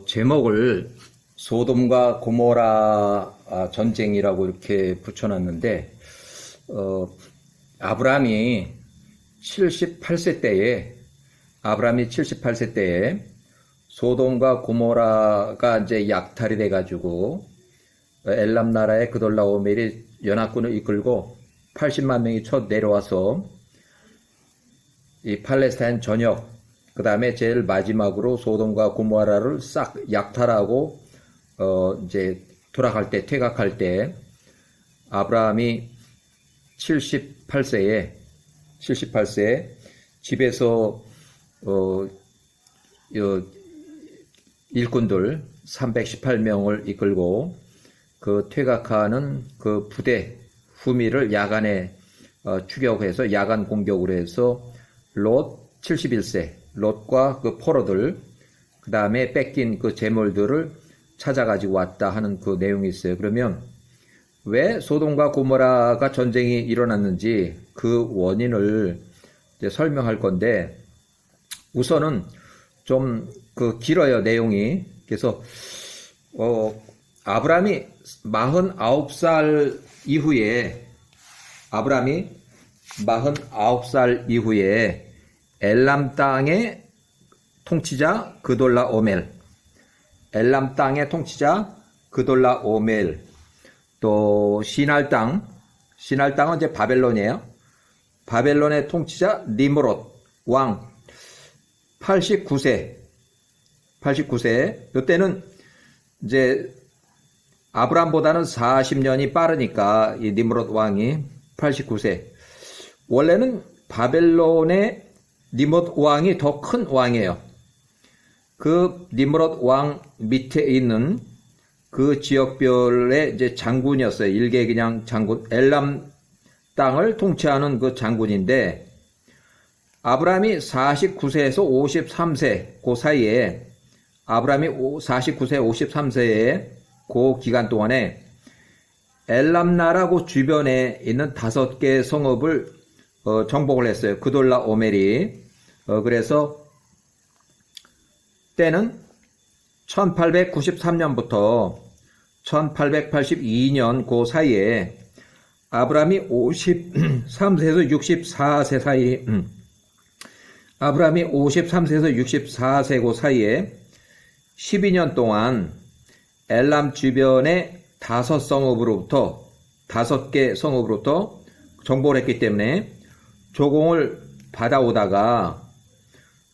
제목을 소돔과 고모라 전쟁이라고 이렇게 붙여놨는데, 아브라함이 78세 때에 소돔과 고모라가 이제 약탈이 돼가지고 엘람 나라의 그돌라오멜이 연합군을 이끌고 80만 명이 첫 내려와서 이 팔레스타인 전역, 그 다음에 제일 마지막으로 소돔과 고모라를 싹 약탈하고 이제 돌아갈 때, 퇴각할 때 아브라함이 78세에 집에서 일꾼들 318명을 이끌고 그 퇴각하는 그 부대 후미를 야간에 추격해서 야간 공격으로 해서 롯 71세 롯과 그 포로들, 그 다음에 뺏긴 그 재물들을 찾아가지고 왔다 하는 그 내용이 있어요. 그러면 왜 소돔과 고모라가 전쟁이 일어났는지 그 원인을 이제 설명할 건데, 우선은 좀 그 길어요, 내용이. 그래서 아브라함이 49살 이후에 엘람 땅의 통치자 그돌라오멜, 또 시날 땅은 이제 바벨론이에요. 바벨론의 통치자 니므롯 왕 89세. 이때는 이제 아브람보다는 40년이 빠르니까 이 니므롯 왕이 89세. 원래는 바벨론의 니므롯 왕이 더 큰 왕이에요. 그 니므롯 왕 밑에 있는 그 지역별의 이제 장군이었어요. 일개 그냥 장군, 엘람 땅을 통치하는 그 장군인데, 아브라함이 49세에서 53세 그 사이에, 아브라함이 49세, 53세의 그 기간 동안에 엘람 나라 그 주변에 있는 5개 성읍을 정복을 했어요. 그돌라오멜이. 그래서 때는 1893년부터 1882년 그 사이에 아브라함이 53세에서 64세 사이, 아브라함이 53세에서 64세 그 사이에 12년 동안 엘람 주변의 5개 성읍으로부터 정복을 했기 때문에 조공을 받아오다가,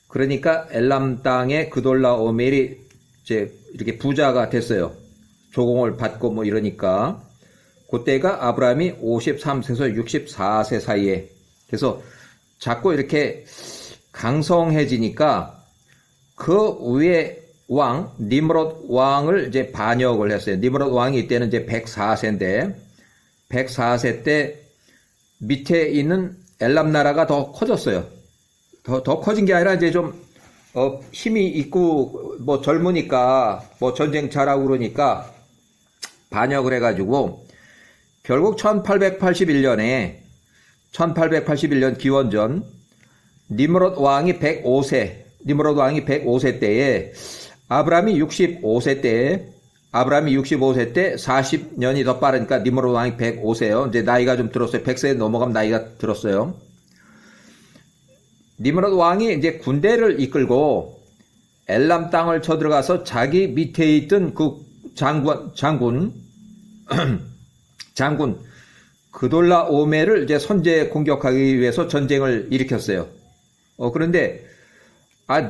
그러니까 엘람 땅의 그돌라오멜이 이제 이렇게 부자가 됐어요. 조공을 받고 뭐 이러니까. 그때가 아브라함이 53세에서 64세 사이에. 그래서 자꾸 이렇게 강성해지니까 그 위에 왕, 니므롯 왕을 이제 반역을 했어요. 니므롯 왕이 이때는 이제 104세인데, 104세 때 밑에 있는 엘람 나라가 더 커졌어요. 더 커진 게 아니라 이제 좀 힘이 있고 뭐 젊으니까 뭐 전쟁 잘하고 그러니까 반역을 해가지고 결국 1881년 기원전 니므롯 왕이 105세 때에 아브라함이 65세 때 40년이 더 빠르니까 니므롯 왕이 105세요. 이제 나이가 좀 들었어요. 100세 넘어가면 나이가 들었어요. 니므롯 왕이 이제 군대를 이끌고 엘람 땅을 쳐들어가서 자기 밑에 있던 그 장군 그돌라오멜을 이제 선제 공격하기 위해서 전쟁을 일으켰어요. 그런데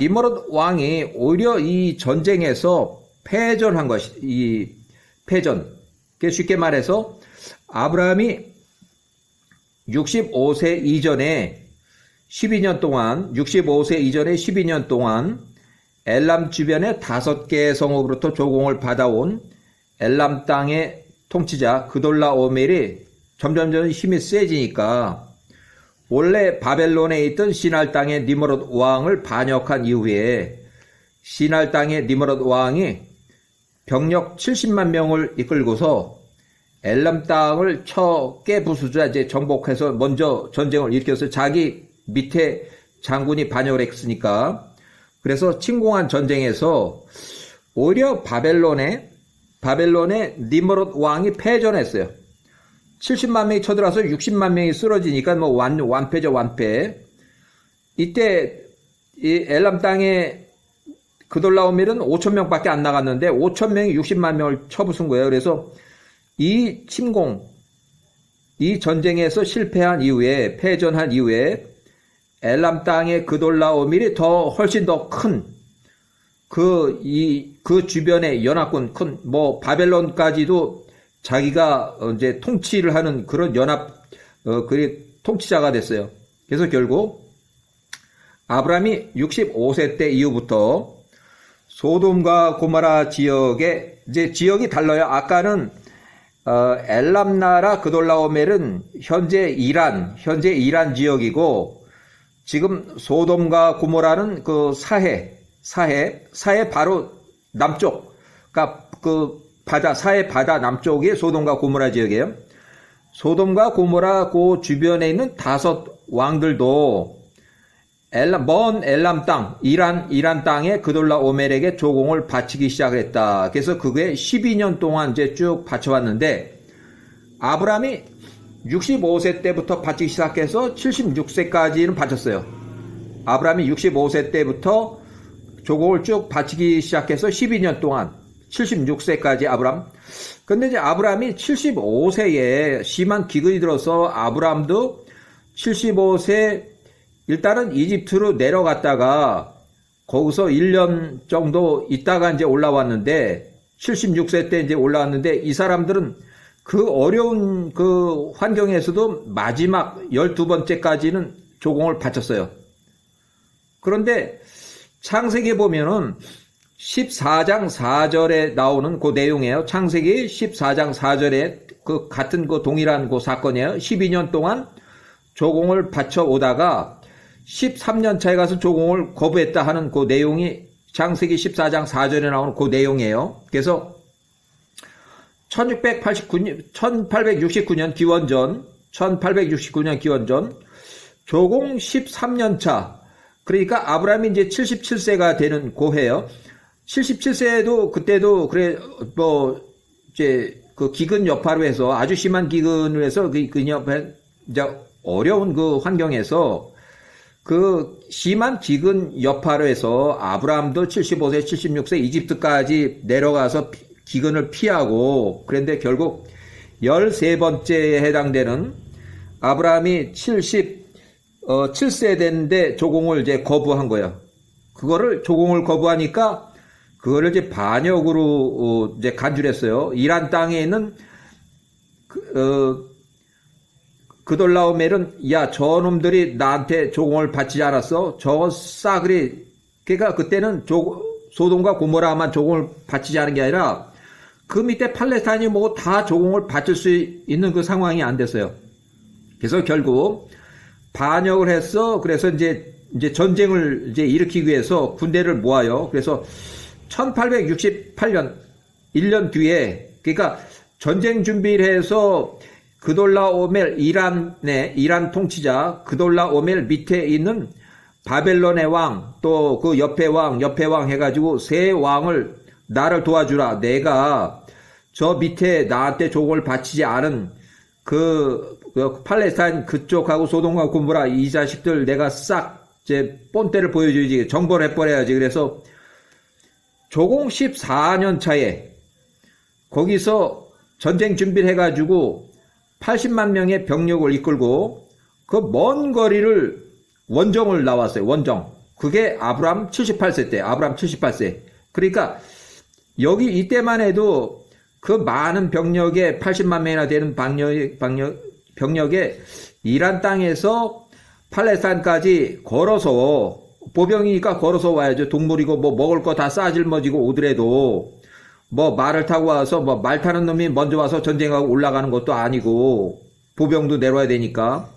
니므롯 왕이 오히려 이 전쟁에서 패전한 것이, 이 패전. 쉽게 말해서 아브라함이 65세 이전에 12년 동안 엘람 주변의 5개 성읍으로부터 조공을 받아온 엘람 땅의 통치자 그돌라오멜이 점점 힘이 세지니까, 원래 바벨론에 있던 시날 땅의 니므롯 왕을 반역한 이후에 시날 땅의 니므롯 왕이 병력 70만 명을 이끌고서 엘람 땅을 깨부수자 이제 정복해서 먼저 전쟁을 일으켜서 자기 밑에 장군이 반역을 했으니까, 그래서 침공한 전쟁에서 오히려 바벨론의 니므롯 왕이 패전했어요. 70만 명이 쳐들어와서 60만 명이 쓰러지니까 뭐 완패죠, 완패. 이때 이 엘람 땅에 그돌라오멜은 5천 명밖에 안 나갔는데 5천 명이 60만 명을 쳐부순 거예요. 그래서 이 전쟁에서 실패한 이후에, 패전한 이후에 엘람 땅의 그돌라오멜이 훨씬 더 큰 그 주변의 연합군, 뭐 바벨론까지도 자기가 이제 통치를 하는 그런 통치자가 됐어요. 그래서 결국 아브라함이 65세 때 이후부터 소돔과 고모라 지역에, 이제 지역이 달라요. 아까는 엘람 나라 그돌라오멜은 현재 이란 지역이고, 지금 소돔과 고모라는 그 사해 바로 남쪽, 그러니까 사해 바다 남쪽이 소돔과 고모라 지역이에요. 소돔과 고모라 그 주변에 있는 5 왕들도 먼 엘람 땅, 이란 땅에 그돌라오멜에게 조공을 바치기 시작했다. 그래서 그게 12년 동안 이제 쭉 바쳐왔는데, 아브라함이 65세 때부터 바치기 시작해서 76세까지는 바쳤어요. 아브라함이 65세 때부터 조공을 쭉 바치기 시작해서 12년 동안 76세까지 아브라함. 근데 이제 아브라함이 75세에 심한 기근이 들어서 아브라함도 75세 일단은 이집트로 내려갔다가 거기서 1년 정도 있다가 이제 올라왔는데, 76세 때 이제 올라왔는데, 이 사람들은 그 어려운 그 환경에서도 마지막 12번째까지는 조공을 바쳤어요. 그런데 창세기에 보면은 14장 4절에 나오는 그 내용이에요. 창세기 14장 4절에 그 같은 그 동일한 그 사건이에요. 12년 동안 조공을 바쳐 오다가 13년 차에 가서 조공을 거부했다 하는 그 내용이 창세기 14장 4절에 나오는 그 내용이에요. 그래서 1869년 기원전 조공 13년 차, 그러니까 아브라함이 이제 77세가 되는 고해요. 77세에도 그때도 그래 뭐 이제 그 기근 여파로 해서, 아주 심한 기근을 해서 그 이제 어려운 그 환경에서 그 심한 기근 여파로 해서 아브라함도 75세, 76세 이집트까지 내려가서 기근을 피하고, 그런데 결국 13번째에 해당되는 아브라함이 77세 됐는데 조공을 이제 거부한 거예요. 조공을 거부하니까 그거를 이제 반역으로 이제 간주했어요. 이란 땅에 있는 그돌라오멜은, 야, 저놈들이 나한테 조공을 바치지 않았어? 저 싸그리, 그러니까 그때는 소돔과 고모라만 조공을 바치지 않은 게 아니라 그 밑에 팔레스타인이 뭐 다 조공을 바칠 수 있는 그 상황이 안 됐어요. 그래서 결국 반역을 했어. 그래서 이제 전쟁을 이제 일으키기 위해서 군대를 모아요. 그래서 1868년 1년 뒤에, 그러니까 전쟁 준비를 해서 그돌라오멜, 이란 통치자 그돌라오멜 밑에 있는 바벨론의 왕, 또 그 옆에 왕 해가지고 3 왕을 나를 도와주라. 내가 저 밑에 나한테 조공을 바치지 않은 그 팔레스타인 그쪽하고 소돔과 고모라 이 자식들 내가 싹 이제 본때를 보여주지, 정벌 해버려야지. 그래서 조공 14년 차에 거기서 전쟁 준비를 해가지고 80만 명의 병력을 이끌고 그 먼 거리를 원정을 나왔어요. 원정. 그게 아브라함 78세 때, 아브라함 78세. 그러니까 여기 이때만 해도 그 많은 병력에 80만 명이나 되는 병력에 이란 땅에서 팔레스타인까지 걸어서, 보병이니까 걸어서 와야죠. 동물이고 뭐 먹을 거 다 싸질머지고 오더라도 뭐 말을 타고 와서 뭐 말 타는 놈이 먼저 와서 전쟁하고 올라가는 것도 아니고 보병도 내려와야 되니까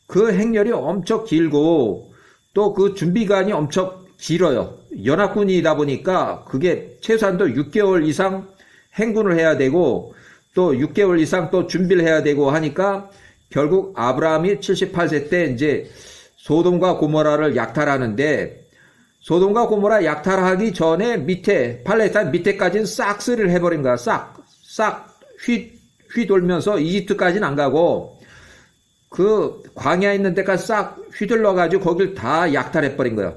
그 행렬이 엄청 길고 또 그 준비간이 엄청 길어요. 연합군이다 보니까 그게 최소한도 6개월 이상 행군을 해야 되고 또 6개월 이상 또 준비를 해야 되고 하니까 결국 아브라함이 78세 때 이제 소돔과 고모라를 약탈하는데, 소돔과 고모라 약탈하기 전에 밑에 팔레스타인 밑에까지는 싹쓸이를 해버린 거야. 싹 휘돌면서 이집트까지는 안 가고 그 광야에 있는 데까지 싹 휘둘러 가지고 거길 다 약탈해버린 거야.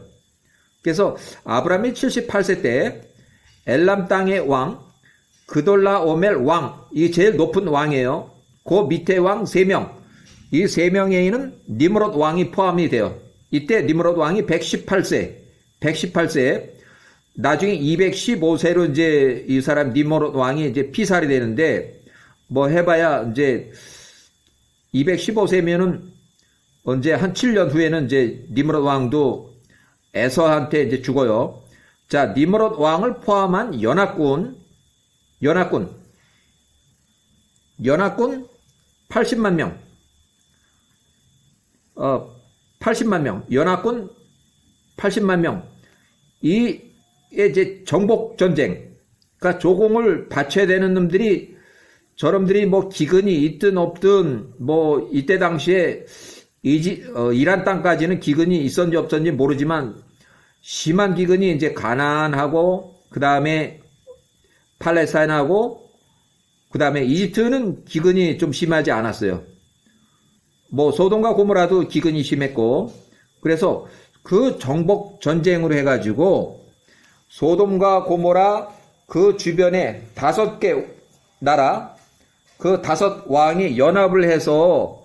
그래서 아브라함이 78세 때 엘람 땅의 왕 그돌라오멜 왕, 이 제일 높은 왕이에요. 그 밑에 왕 3명, 이 3명에는 니므롯 왕이 포함이 돼요. 이때 니므롯 왕이 118세, 나중에 215세로 이제 이 사람 니므롯 왕이 이제 피살이 되는데, 뭐 해봐야 이제 215세면은 언제 한 7년 후에는 이제 니므롯 왕도 에서한테 이제 죽어요. 자, 니므롯 왕을 포함한 연합군 80만 명. 80만 명. 연합군 80만 명. 이 이제 정복 전쟁. 그러니까 조공을 바쳐야 되는 놈들이 저놈들이 뭐 기근이 있든 없든 뭐 이때 당시에 이란 땅까지는 기근이 있었는지 없었는지 모르지만 심한 기근이 이제 가나안하고 그다음에 팔레스타인하고 그다음에 이집트는 기근이 좀 심하지 않았어요. 뭐 소돔과 고모라도 기근이 심했고 그래서 그 정복 전쟁으로 해가지고 소돔과 고모라 그 주변에 5개 나라 그 5 왕이 연합을 해서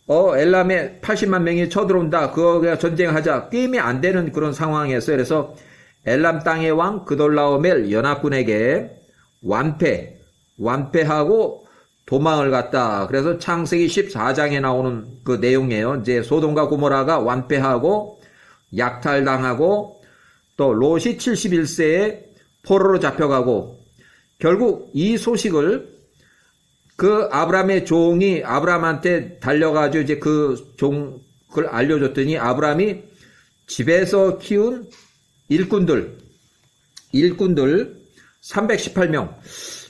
엘람에 80만 명이 쳐들어온다. 그거 전쟁하자. 게임이 안 되는 그런 상황이었어요. 그래서 엘람 땅의 왕 그돌라오멜 연합군에게 완패하고 도망을 갔다. 그래서 창세기 14장에 나오는 그 내용이에요. 이제 소돔과 고모라가 완패하고 약탈당하고 또 롯이 71세에 포로로 잡혀가고 결국 이 소식을 그 아브라함의 종이 아브라함한테 달려가지고 이제 그 종을 알려줬더니 아브라함이 집에서 키운 일꾼들 318명.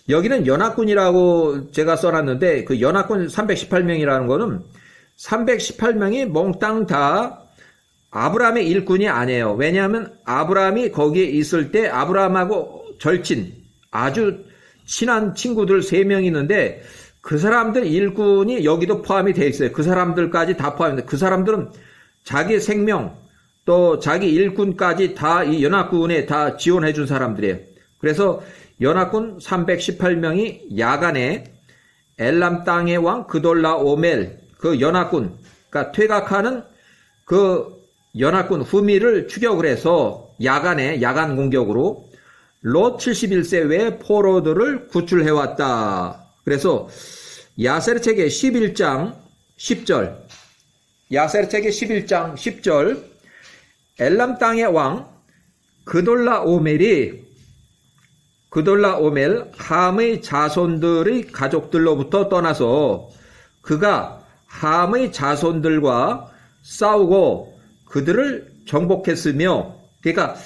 여기는 연합군이라고 제가 써놨는데 그 연합군 318명이라는 거는 318명이 몽땅 다 아브라함의 일꾼이 아니에요. 왜냐하면 아브라함이 거기에 있을 때 아브라함하고 절친 아주 친한 친구들 3명이 있는데 그 사람들 일꾼이 여기도 포함이 되어 있어요. 그 사람들까지 다 포함이 돼요. 그 사람들은 자기 생명 또 자기 일꾼까지 다 이 연합군에 다 지원해 준 사람들이에요. 그래서 연합군 318명이 야간에 엘람 땅의 왕 그돌라오멜 그 연합군 그러니까 퇴각하는 그 연합군 후미를 추격을 해서 야간 공격으로 롯 71세 외 포로들을 구출해왔다. 그래서 야세르책의 11장 10절 야세르책의 11장 10절 엘람 땅의 왕 그돌라오멜 함의 자손들의 가족들로부터 떠나서 그가 함의 자손들과 싸우고 그들을 정복했으며 그러니까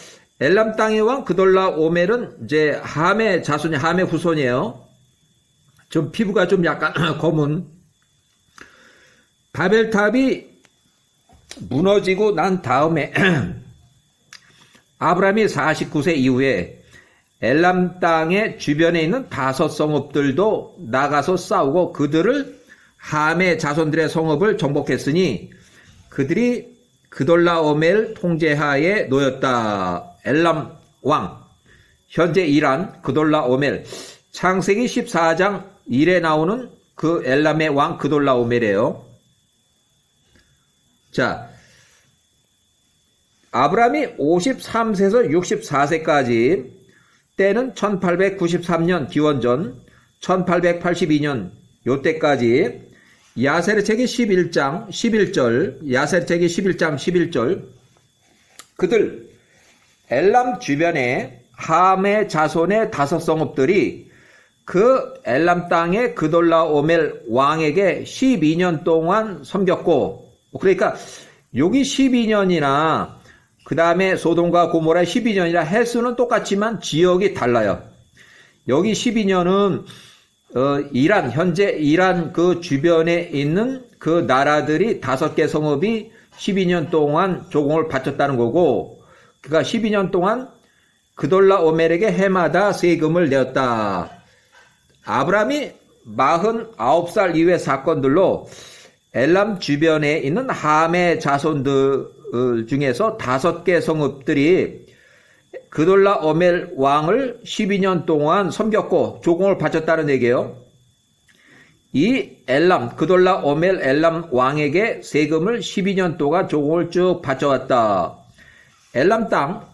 엘람 땅의 왕 그돌라오멜은 이제 함의 자손이 함의 후손이에요. 좀 피부가 좀 약간 검은 바벨탑이 무너지고 난 다음에 아브라함이 49세 이후에 엘람 땅의 주변에 있는 5 성읍들도 나가서 싸우고 그들을 함의 자손들의 성읍을 정복했으니 그들이 그돌라오멜 통제하에 놓였다. 엘람 왕 현재 이란 그돌라오멜 창세기 14장 1에 나오는 그 엘람의 왕 그돌라오멜이에요. 자, 아브라함이 53세에서 64세까지 때는 1893년 기원전 1882년 요때까지 야세르책의 11장 11절 야세르책의 11장 11절 그들 엘람 주변에 함의 자손의 5 성읍들이 그 엘람 땅의 그돌라오멜 왕에게 12년 동안 섬겼고 그러니까 여기 12년이나 그 다음에 소돔과 고모라 12년이라 횟수는 똑같지만 지역이 달라요. 여기 12년은 현재 이란 그 주변에 있는 그 나라들이 5개 성읍이 12년 동안 조공을 바쳤다는 거고 그가 12년 동안 그돌라 오멜에게 해마다 세금을 내었다. 아브라함이 49살 이후의 사건들로 엘람 주변에 있는 함의 자손들 중에서 5개 성읍들이 그돌라 오멜 왕을 12년 동안 섬겼고 조공을 바쳤다는 얘기예요. 이 엘람, 그돌라 오멜 엘람 왕에게 세금을 12년 동안 조공을 쭉 바쳐왔다. 엘람 땅,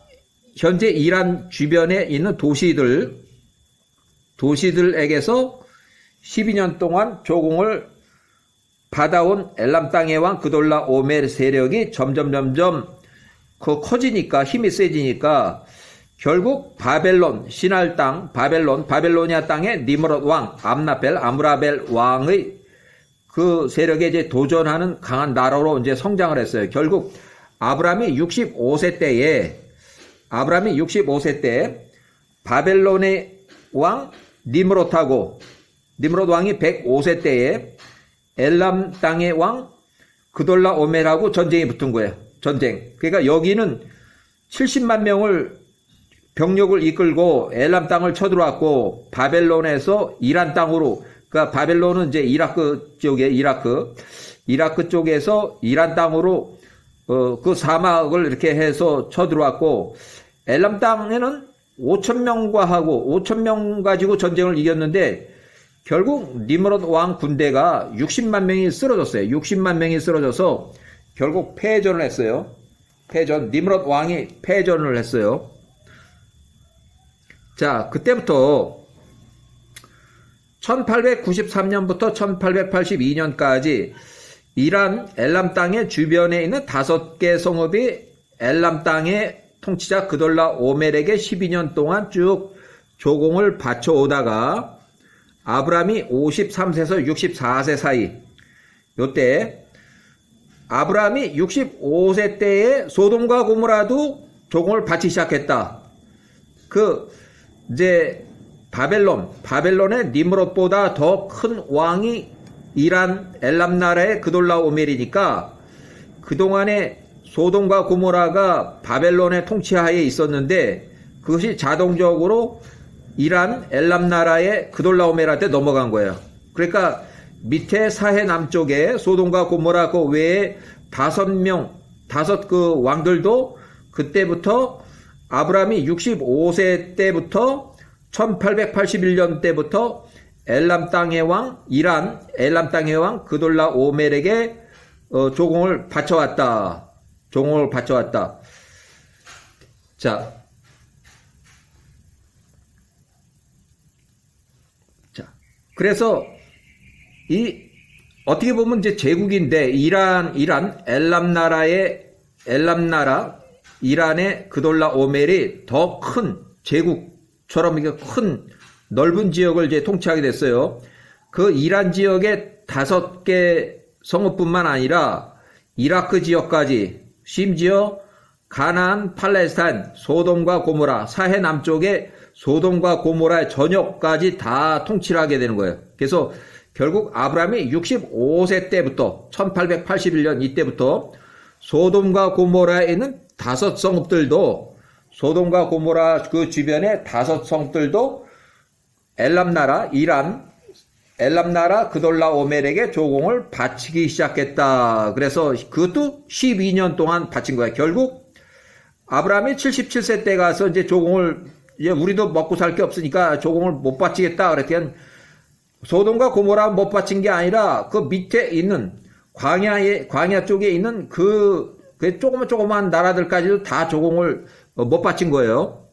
현재 이란 주변에 있는 도시들에게서 12년 동안 조공을 받아온 엘람 땅의 왕 그돌라 오멜 세력이 점점 커지니까, 힘이 세지니까 결국 바벨론, 신할 땅, 바벨로니아 땅의 니므롯 왕, 아므라벨 왕의 그 세력에 이제 도전하는 강한 나라로 이제 성장을 했어요. 결국 아브라함이 65세 때에 바벨론의 왕 니므롯 왕이 105세 때에 엘람 땅의 왕 그돌라 오멜하고 전쟁이 붙은 거예요. 그러니까 여기는 70만 명을 병력을 이끌고 엘람 땅을 쳐들어왔고 바벨론에서 이란 땅으로, 그러니까 바벨론은 이제 이라크 쪽에서 이란 땅으로 그 사막을 이렇게 해서 쳐들어왔고, 엘람 땅에는 5,000명 가지고 전쟁을 이겼는데 결국 니므롯 왕 군대가 60만 명이 쓰러졌어요. 60만 명이 쓰러져서 결국 패전을 했어요. 니므롯 왕이 패전을 했어요. 자, 그때부터 1893년부터 1882년까지 이란 엘람 땅의 주변에 있는 5개 성읍이 엘람 땅의 통치자 그돌라 오멜에게 12년 동안 쭉 조공을 바쳐오다가 아브라함이 53세에서 64세 사이, 요때 아브라함이 65세 때에 소돔과 고모라도 조공을 바치기 시작했다. 이제 바벨론의 니므롯보다 더 큰 왕이 이란 엘람 나라의 그돌라 오멜이니까 그동안에 소돔과 고모라가 바벨론의 통치하에 있었는데 그것이 자동적으로 이란 엘람 나라의 그돌라 오멜한테 넘어간 거예요. 그러니까 밑에 사해 남쪽에 소돔과 고모라 그 외에 5 그 왕들도 그때부터 아브라함이 65세 때부터 1881년 때부터 엘람 땅의 왕 그돌라 오멜에게 조공을 바쳐왔다. 자, 그래서 어떻게 보면 이제 제국인데 엘람 나라 이란의 그돌라 오멜이 더 큰 제국처럼 이게 큰 넓은 지역을 이제 통치하게 됐어요. 그 이란 지역의 5개 성읍뿐만 아니라 이라크 지역까지, 심지어 가나안, 팔레스타인, 소돔과 고모라, 사해 남쪽의 소돔과 고모라의 전역까지 다 통치를 하게 되는 거예요. 그래서 결국 아브라함이 65세 때부터 1881년 이때부터 소돔과 고모라에 있는 5 성읍들도, 소돔과 고모라 그 주변의 5 성읍들도 엘람 나라 그돌라 오멜에게 조공을 바치기 시작했다. 그래서 그것도 12년 동안 바친 거야. 결국 아브라함이 77세 때 가서 이제 조공을, 이제 우리도 먹고 살 게 없으니까 조공을 못 바치겠다 그랬더니 소돔과 고모라 못 바친 게 아니라 그 밑에 있는 광야 쪽에 있는 그 조그만 나라들까지도 다 조공을 못 바친 거예요.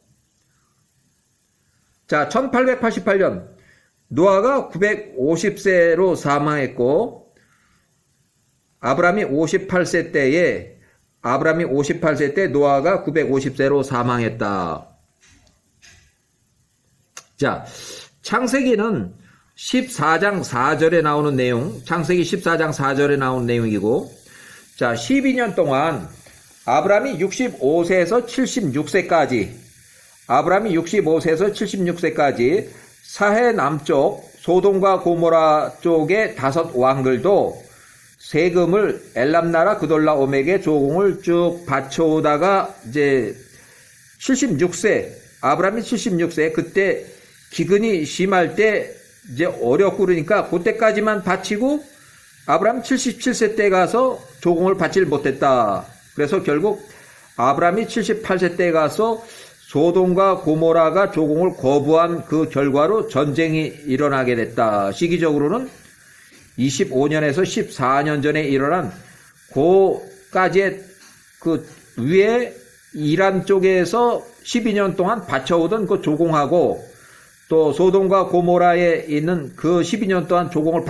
자, 1888년 노아가 950세로 사망했고 아브라함이 58세 때에 노아가 950세로 사망했다. 자, 창세기는 14장 4절에 나오는 내용, 창세기 14장 4절에 나오는 내용이고, 자, 12년 동안 아브라함이 65세에서 76세까지 사해 남쪽 소돔과 고모라 쪽의 5 왕들도 세금을 엘람 나라 그돌라 오멜에게 조공을 쭉 바쳐오다가 이제 76세, 아브라함이 76세, 그때 기근이 심할 때 이제 어렵고 그러니까 그때까지만 바치고 아브라함 77세 때 가서 조공을 받질 못했다. 그래서 결국 아브라함이 78세 때 가서 소돔과 고모라가 조공을 거부한 그 결과로 전쟁이 일어나게 됐다. 시기적으로는 25년에서 14년 전에 일어난 고까지의 그 위에 이란 쪽에서 12년 동안 바쳐오던 그 조공하고 또 소돔과 고모라에 있는 그 12년 동안 조공을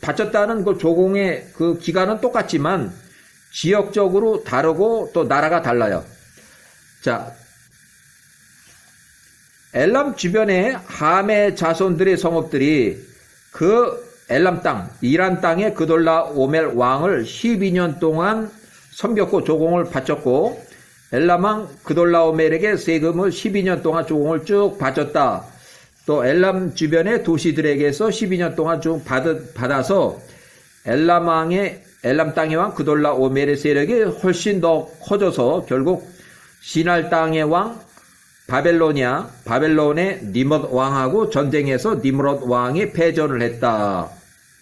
바쳤다는 그 조공의 그 기간은 똑같지만 지역적으로 다르고 또 나라가 달라요. 자, 엘람 주변의 함의 자손들의 성읍들이 그 엘람 땅, 이란 땅의 그돌라 오멜 왕을 12년 동안 섬겼고 조공을 바쳤고 엘람 왕 그돌라 오멜에게 세금을 12년 동안 조공을 쭉 바쳤다. 또 엘람 주변의 도시들에게서 12년 동안 쭉 받아서 엘람 땅의 왕 그돌라 오멜의 세력이 훨씬 더 커져서 결국 시날 땅의 왕 바벨론의 니므롯 왕하고 전쟁에서 니므롯 왕이 패전을 했다.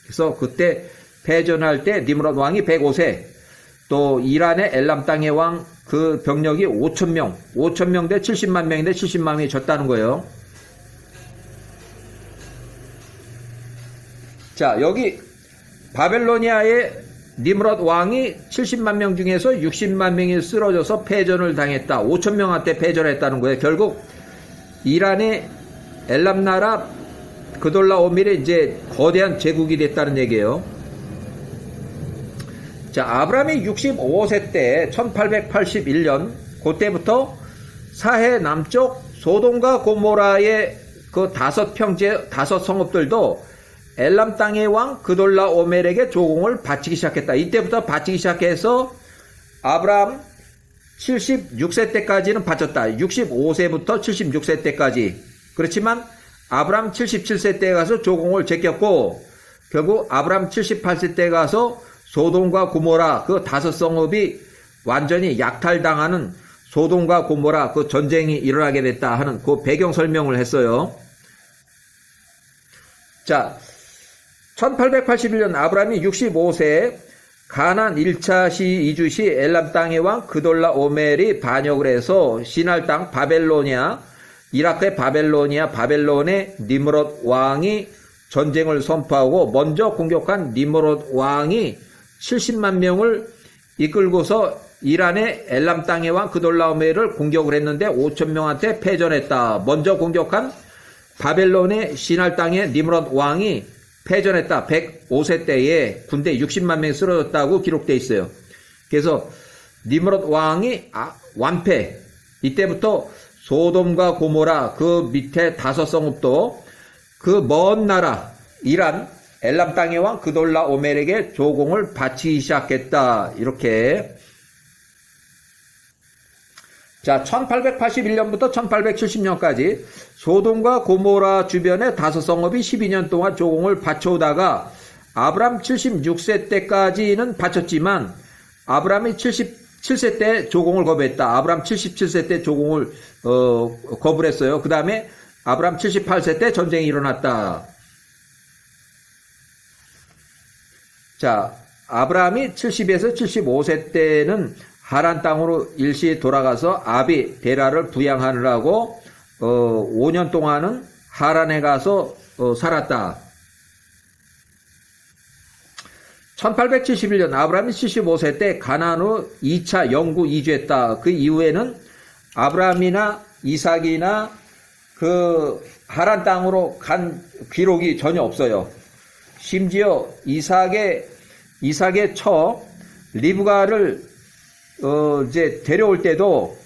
그래서 그때 패전할 때 니므롯 왕이 105세, 또 이란의 엘람 땅의 왕 그 병력이 5,000명 대 70만 명인데 70만 명이 졌다는 거예요. 자, 여기 바벨로니아의 니므롯 왕이 70만 명 중에서 60만 명이 쓰러져서 패전을 당했다. 5,000명한테 패전했다는 거예요. 결국 이란의 엘람 나라 그돌라 오멜이 이제 거대한 제국이 됐다는 얘기예요. 자, 아브라함이 65세 때 1881년 그때부터 사해 남쪽 소돔과 고모라의 그 5 성읍들도 엘람 땅의 왕 그돌라 오멜에게 조공을 바치기 시작했다. 이때부터 바치기 시작해서 아브라함 76세 때까지는 바쳤다. 65세부터 76세 때까지. 그렇지만 아브라함 77세 때 가서 조공을 제꼈고 결국 아브라함 78세 때 가서 소돔과 고모라 그 5 성읍이 완전히 약탈당하는 소돔과 고모라 그 전쟁이 일어나게 됐다 하는 그 배경 설명을 했어요. 자, 1881년 아브라함이 65세 가나안 1차 이주 시 엘람 땅의 왕 그돌라 오멜이 반역을 해서 시날 땅 바벨로니아, 이라크의 바벨론의 니므롯 왕이 전쟁을 선포하고 먼저 공격한 니므롯 왕이 70만 명을 이끌고서 이란의 엘람 땅의 왕 그돌라 오멜을 공격을 했는데 5,000명한테 패전했다. 먼저 공격한 바벨론의 시날 땅의 니므롯 왕이 패전했다. 105세 때에 군대 60만 명이 쓰러졌다고 기록되어 있어요. 그래서 니므롯 왕이 완패. 이때부터 소돔과 고모라 그 밑에 5 성읍도 그 먼 나라 이란 엘람 땅의 왕 그돌라 오멜에게 조공을 바치기 시작했다. 이렇게. 자, 1881년부터 1870년까지 소돔과 고모라 주변의 5 성읍이 12년 동안 조공을 바쳐오다가 아브라함 76세 때까지는 바쳤지만 아브라함이 77세 때 조공을 거부했다. 아브라함 77세 때 조공을 거부를 했어요. 그 다음에 아브라함 78세 때 전쟁이 일어났다. 자, 아브라함이 70에서 75세 때는 하란 땅으로 일시 돌아가서 아비 데라를 부양하느라고 5년 동안은 하란에 가서 살았다. 1871년 아브라함이 75세 때 가나안으로 2차 영구 이주했다. 그 이후에는 아브라함이나 이삭이나 그 하란 땅으로 간 기록이 전혀 없어요. 심지어 이삭의 처 리브가를 이제 데려올 때도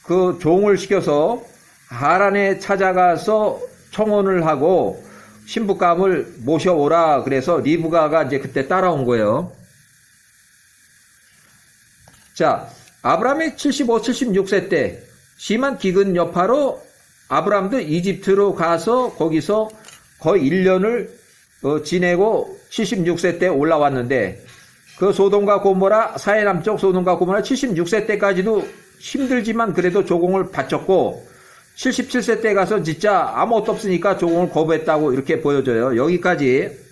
그 종을 시켜서 하란에 찾아가서 청혼을 하고 신부감을 모셔오라 그래서 리브가가 이제 그때 따라온 거예요. 자, 아브라함이 75, 76세 때 심한 기근 여파로 아브라함도 이집트로 가서 거기서 거의 1년을 지내고 76세 때 올라왔는데 그 소돔과 고모라, 사해남쪽 소돔과 고모라 76세 때까지도 힘들지만 그래도 조공을 바쳤고 77세 때 가서 진짜 아무것도 없으니까 조공을 거부했다고 이렇게 보여져요. 여기까지